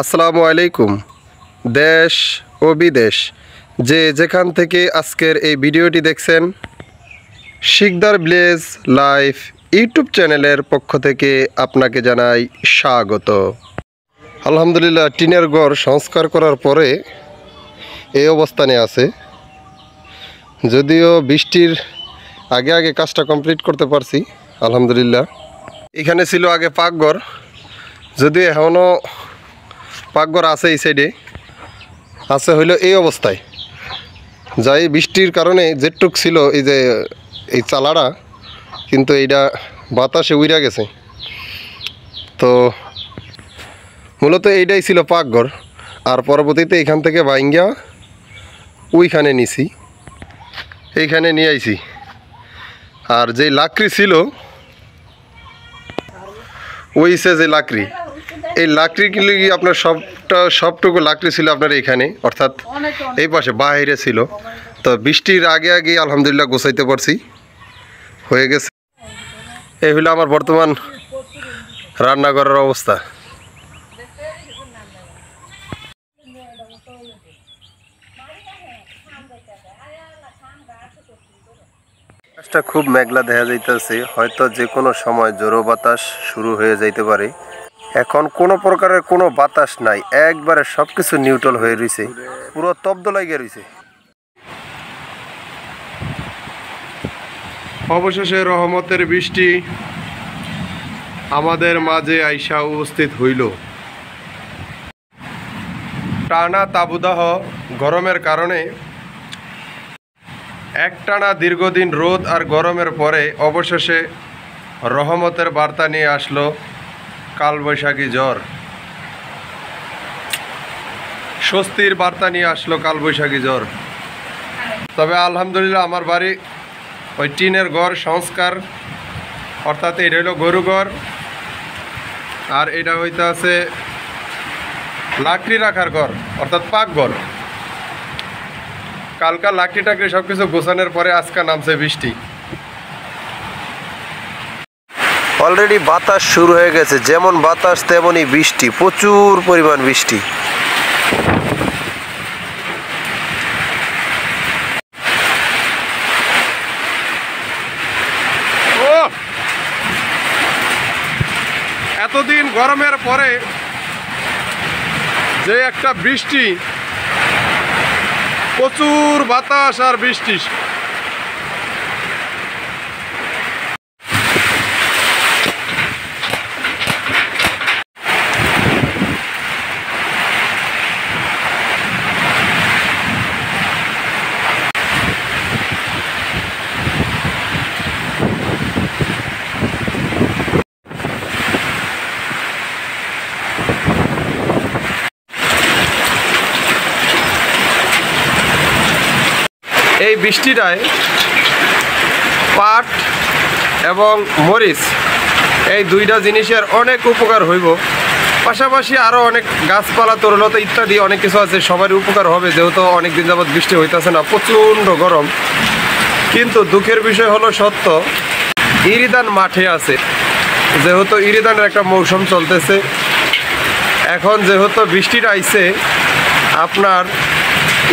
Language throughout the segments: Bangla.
আসসালামু আলাইকুম। দেশ ও বিদেশ যে যেখান থেকে আজকের এই ভিডিওটি দেখছেন, শিকদার ভিলেজ লাইফ ইউটিউব চ্যানেলের পক্ষ থেকে আপনাকে জানাই স্বাগত। আলহামদুলিল্লাহ, টিনের ঘর সংস্কার করার পরে এই অবস্থানে আছে। যদিও বৃষ্টির আগে আগে কাজটা কমপ্লিট করতে পারছি আলহামদুলিল্লাহ। এখানে ছিল আগে পাকঘর, যদিও এখনও পাকঘর আছে, এই সাইডে আছে, হইল এই অবস্থায়। যাই বৃষ্টির কারণে যেটুক ছিল এই যে এই চালাটা, কিন্তু এইটা বাতাসে উইরা গেছে। তো মূলত এইটাই ছিল পাকঘর। আর পরবর্তীতে এখান থেকে ভাঙ্গা ওইখানে নিছি, এইখানে নিয়ে আইছি। আর যে লাকড়ি ছিল ওইসে যে লাকড়ি, এই লাকড়িগুলি আপনার সবটুকু লাকড়ি ছিল আপনার এখানে, অর্থাৎ এই পাশে বাইরে ছিল। তো বৃষ্টির আগে আগে আলহামদুলিল্লাহ গোছাইতে পারছি, হয়ে গেছে। এই হলো আমার বর্তমান রান্নাঘরের অবস্থা। আকাশটা খুব মেঘলা দেখা যাইতেছে, হয়তো যে কোনো সময় জোরো বাতাস শুরু হয়ে যাইতে পারে। এখন কোনো প্রকারের কোনো বাতাস নাই, একবারে সবকিছু নিউট্রাল হয়ে রয়েছে, পুরো তব্দ লাগিয়ে রয়েছে। অবশেষে রহমতের বৃষ্টি আমাদের মাঝে আইসা উপস্থিত হইল। টানা তাবুদাহ গরমের কারণে একটানা দীর্ঘদিন রোদ আর গরমের পরে অবশেষে রহমতের বার্তা নিয়ে আসলো কালবৈশাখী ঝড়। স্বস্তির বার্তা নিয়ে আসলো কালবৈশাখী ঝড়। তবে আলহামদুলিল্লাহ আমার বাড়ি ওই টিনের ঘর সংস্কার, অর্থাৎ এটা হইল গরু ঘর, আর এটা হইতে আছে লাকড়ি রাখার ঘর, অর্থাৎ পাকঘর। কালকা লাকড়ি টাকড়ি সব কিছু গোছানোর পরে আজকে নামছে বৃষ্টি। অলরেডি বাতাস শুরু হয়ে গেছে, যেমন বাতাস তেমনই বৃষ্টি, প্রচুর পরিমাণ বৃষ্টি। এতদিন গরমের পরে যে একটা বৃষ্টি, প্রচুর বাতাস আর বৃষ্টি। এই বৃষ্টিটায় পাট এবং মরিচ এই দুইটা জিনিসের অনেক উপকার হইব, পাশাপাশি আরও অনেক গাছপালা তরুলতা ইত্যাদি অনেক কিছু আছে, সবারই উপকার হবে। যেহেতু অনেক দিন যাবৎ বৃষ্টি হইতেছে না, প্রচণ্ড গরম। কিন্তু দুঃখের বিষয় হলো সত্য, ইরিধান মাঠে আছে। যেহেতু ইরিধানের একটা মৌসুম চলতেছে, এখন যেহেতু বৃষ্টিটা আইছে, আপনার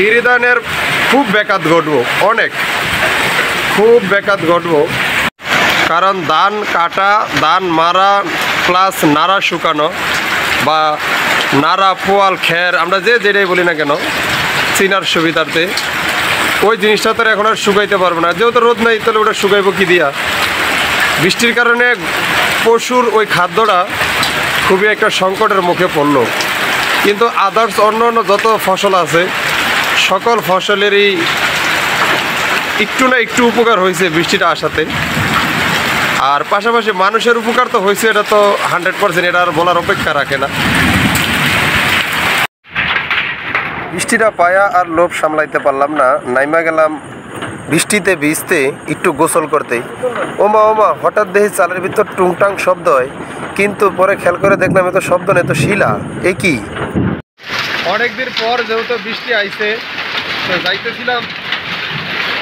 ইরিধানের খুব ব্যাঘাত ঘটবো, খুব ব্যাঘাত ঘটবো। কারণ ধান কাটা, ধান মারা, প্লাস নাড়া শুকানো বা নাড়া পোয়াল খের, আমরা যেটাই বলি না কেন চিনার সুবিধার্থে, ওই জিনিসটা তো এখন আর শুকাইতে পারবো না। যেহেতু রোদ নাই, তাহলে ওটা শুকাইবো কি দিয়া? বৃষ্টির কারণে পশুর ওই খাদ্যটা খুবই একটা সংকটের মুখে পড়লো। কিন্তু আদার্স অন্য যত ফসল আছে, সকল ফসলেরই একটু না একটু উপকার হয়েছে বৃষ্টিটা আসাতে। আর পাশাপাশি মানুষের উপকার তো হয়েছে, এটা তো 100%, এটা আর বলার অপেক্ষা রাখে না। বৃষ্টিটা পায়া আর লোভ সামলাইতে পারলাম না, নাইমা গেলাম বৃষ্টিতে ভিজতে একটু গোসল করতে। ওমা হঠাৎ দেখি চালের ভিতর টুংটাং শব্দ হয়, কিন্তু পরে খেয়াল করে দেখলাম এত শব্দ নেই, তো শিলা। এ কি? অনেকদিন পর যেহেতু বৃষ্টি আইছে, তো যাইতেছিলাম,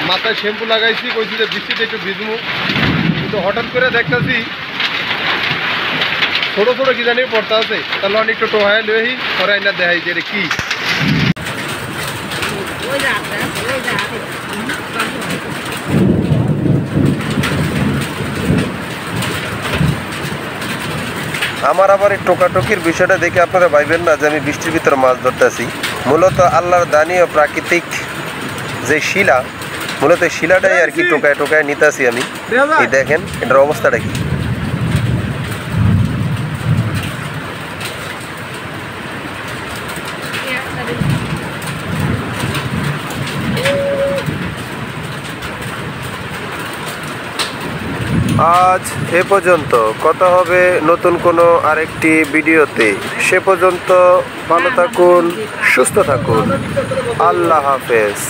মাথায় শ্যাম্পু লাগাইছি, কইছি যে বৃষ্টিতে একটু ভিজবো, কিন্তু হঠাৎ করে দেখতেছি ছোট ছোট কি জানি পড়তে আছে, তাহলে অনেকটা টোহায় লই পরে আইনা দেখাই যে কি। আমার আবার এই টোকাটকির বিষয়টা দেখে আপনারা ভাইবেন না যে আমি বৃষ্টির ভিতরে মাছ ধরতেছি। মূলত আল্লাহর দানি ও প্রাকৃতিক যে শিলা, মূলত শিলাটাই আর কি টোকায় টোকায় নিতেছি আমি। এই দেখেন এটার অবস্থাটা কি। আজ এ পর্যন্ত, কথা হবে নতুন কোনো আরেকটি ভিডিওতে। সে পর্যন্ত ভালো থাকুন, সুস্থ থাকুন। আল্লাহ হাফেজ।